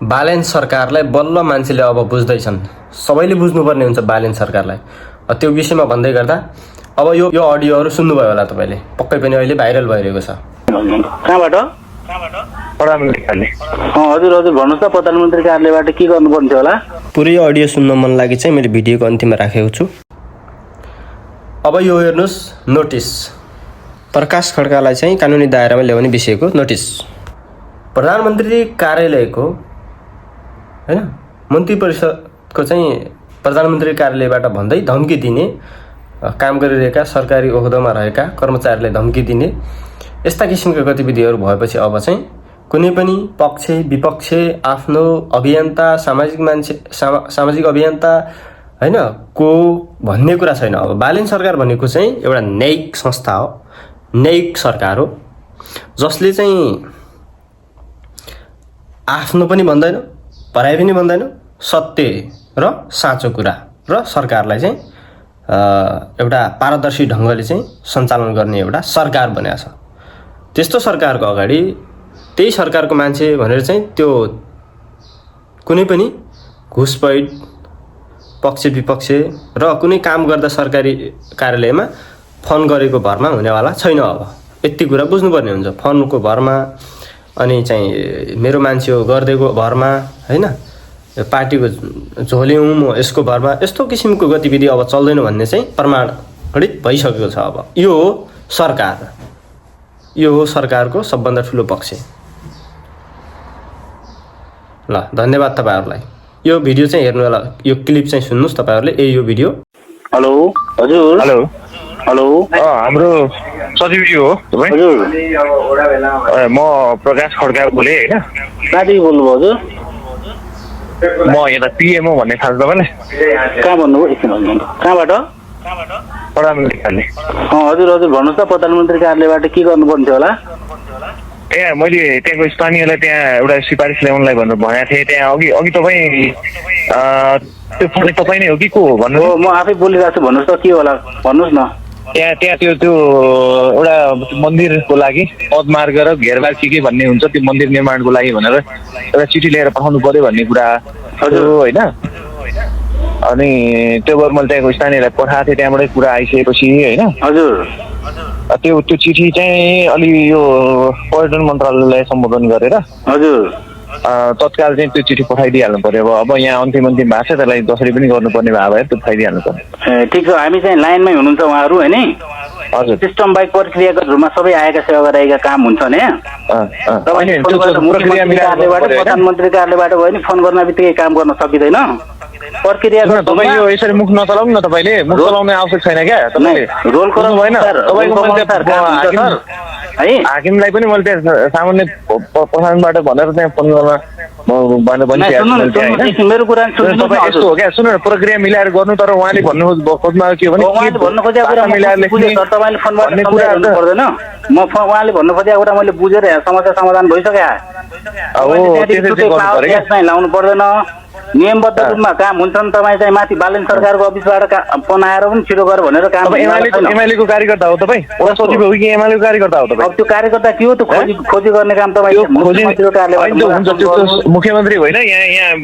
बालेन सरकारलाई बल्ल मान्छेले अब बुझ्दैछन्। सबैले बुझ्नुपर्ने हुन्छ बालेन सरकारलाई। त्यो विषयमा भन्दै गर्दा अब यो अडियोहरू सुन्नुभयो होला तपाईँले, पक्कै पनि अहिले भाइरल भइरहेको छ। कहाँबाट? प्रधानमन्त्री कार्यालय। हजुर हजुर भन्नुहोस् त, प्रधानमन्त्री कार्यालयबाट के गर्नुपर्ने थियो होला? पुरै अडियो सुन्न मन लागि चाहिँ मैले भिडियोको अन्तिममा राखेको छु। अब यो हेर्नुहोस्, नोटिस प्रकाश खड्कालाई चाहिँ कानुनी दायरामा ल्याउने विषयको नोटिस। प्रधानमन्त्री कार्यालयको हैन मन्त्री परिषदको चाहिँ प्रधानमन्त्री कार्यालयबाट भन्दै धम्की दिने, काम गरिरहेका सरकारी ओहदामा रहेका कर्मचारीलाई धम्की दिने यस्ता किसिमका गतिविधिहरू भएपछि अब चाहिँ कुनै पनि पक्ष विपक्ष आफ्नो अभियन्ता सामाजिक अभियन्ता हैन को भन्ने कुरा छैन। अब बालेन सरकार भनेको चाहिँ एउटा न्यायिक संस्था हो, न्यायिक सरकार हो, जसले चाहिँ आफ्नो पनि भन्दैन, पराई पनि भन्दैन, सत्य र साँचो कुरा र सरकारलाई चाहिँ एउटा पारदर्शी ढङ्गले चाहिँ सञ्चालन गर्ने एउटा सरकार बनेको छ। त्यस्तो सरकारको अगाडि त्यही सरकारको मान्छे भनेर चाहिँ त्यो कुनै पनि घुसपैठ पक्ष विपक्ष र कुनै काम गर्दा सरकारी कार्यालयमा फोन गरेको भरमा हुनेवाला छैन। अब यति कुरा बुझ्नुपर्ने हुन्छ। फोनको भरमा अनि चाहिँ मेरो मान्छे हो गरिदिएको भरमा हैन, पार्टीको झोल्यौँ म यसको भरमा, यस्तो किसिमको गतिविधि अब चल्दैन भन्ने चाहिँ प्रमाणित भइसकेको छ। अब यो हो सरकार, यो हो सरकारको सबभन्दा ठुलो पक्ष। ल धन्यवाद तपाईहरुलाई। यो भिडियो चाहिँ हेर्नु होला, यो क्लिप चाहिँ सुन्नुस् तपाईहरुले। यो भिडियो। हेलो हजुर। हेलो हेलो हाम्रो सचिवज्यू हो तपाईँ? हजुर म प्रकाश खड्का बोले हैन। कहाँदेखि बोल्नुभयो हजुर? म यता पिएमओ भन्ने थाहा छ तपाईँलाई? कहाँ भन्नुभयो? एकछिन भन्नु। कहाँबाट? प्रधानमन्त्री कार्यालय। हजुर हजुर भन्नुहोस् त, प्रधानमन्त्री कार्यालयबाट के गर्नुपर्ने थियो होला? ए मैले त्यहाँको स्थानीयलाई त्यहाँ एउटा सिफारिस ल्याउनलाई भनेर भनेको थिएँ। त्यहाँ अघि तपाईँ त्यो फोन तपाईँ नै हो कि को हो भन्नु? हो म आफै बोलिरहेको छु, भन्नुहोस् त के होला भन्नुहोस् न। त्यहाँ त्यो एउटा मन्दिरको लागि पदमार्ग र घेरबार के भन्ने हुन्छ, त्यो मन्दिर निर्माणको लागि भनेर एउटा चिठी लिएर पठाउनु पर्यो भन्ने कुरा हजुर होइन। अनि त्यो भएर मैले त्यहाँको स्थानीयलाई पठाएको थिएँ। त्यहाँबाटै कुरा आइसकेपछि होइन हजुर त्यो चिठी चाहिँ अलि यो पर्यटन मन्त्रालयलाई सम्बोधन गरेर हजुर तत्काल चाहिँ त्यो चिठी पठाइदिइहाल्नु पर्यो। अब यहाँ अन्तिम भएको छ, त्यसलाई जसरी पनि गर्नुपर्ने भएको भए त्यो पठाइदिइहाल्नु पर्यो। ठिक छ, हामी चाहिँ लाइनमै हुनुहुन्छ उहाँहरू होइन? हजुर सिस्टम बाइक प्रक्रियाको रूपमा सबै आएका सेवा गराएका काम हुन्छ नि। प्रधानमन्त्री कार्यालयबाट भयो नि, फोन गर्न बित्तिकै काम गर्न सकिँदैन। प्रक्रिया तपाईँ यो यसरी मुख नचलाउनु न, तपाईँले मुख चलाउने आवश्यक छैन क्या। तपाईँले रोल क्रम भएन तपाईँको हाकिमलाई पनि मैले त्यहाँ सामान्य प्रशासनबाट भनेर त्यहाँ फोन गर्न मेरो कुरा यस्तो हो क्या। सुन्नु न, प्रक्रिया मिलाएर गर्नु, तर उहाँले भन्नु खोज्नु के भने भन्नु खोजेको कुरा मिलाएर तपाईँले फोनबाट पर्दैन। म उहाँले भन्नु खोजेको कुरा मैले बुझेर समस्या समाधान भइसक्यो। लाउनु पर्दैन, नियमबद्ध रूपमा काम हुन्छ नि। तपाईँ चाहिँ माथि बालेन सरकारको अफिसबाट फोन आएर पनि छिटो गर भनेर काम। एमएलएको कार्यकर्ता हो तपाईँ? वडा सचिव हो कि एमएलएको कार्यकर्ता हो तपाईँ? अब त्यो कार्यकर्ता के हो? त्यो खोजी गर्ने काम तपाईँ मुख्यमन्त्री होइन? यहाँ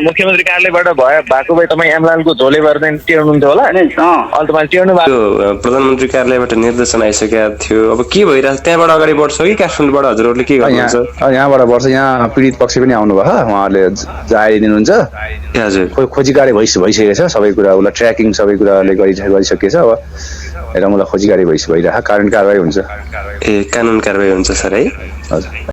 मुख्यमन्त्री कार्यालयबाट भएको भए तपाईँ एमएलको झोले भएर चाहिँ टेर्नुहुन्छ होला। अहिले तपाईँले टेर्नु भएको प्रधानमन्त्री कार्यालयबाट निर्देशन आइसकेको थियो। अब के भइरहेछ? त्यहाँबाट अगाडि बढ्छ कि काठमाडौँबाट हजुरहरूले के गर्नुहुन्छ? यहाँबाट बढ्छ। यहाँ पीडित पक्ष पनि आउनु भयो, उहाँहरूले जारी दिनुहुन्छ। हजुर खोजी कार्य भइसकेको छ, सबै कुरा उसलाई ट्र्याकिङ सबै कुराले गरिसकेको छ। अब हेरौँ उसलाई खोजी कार्य भइरहेको, कानुन कारबाही हुन्छ। ए कानुन कारबाही हुन्छ सर है? हजुर।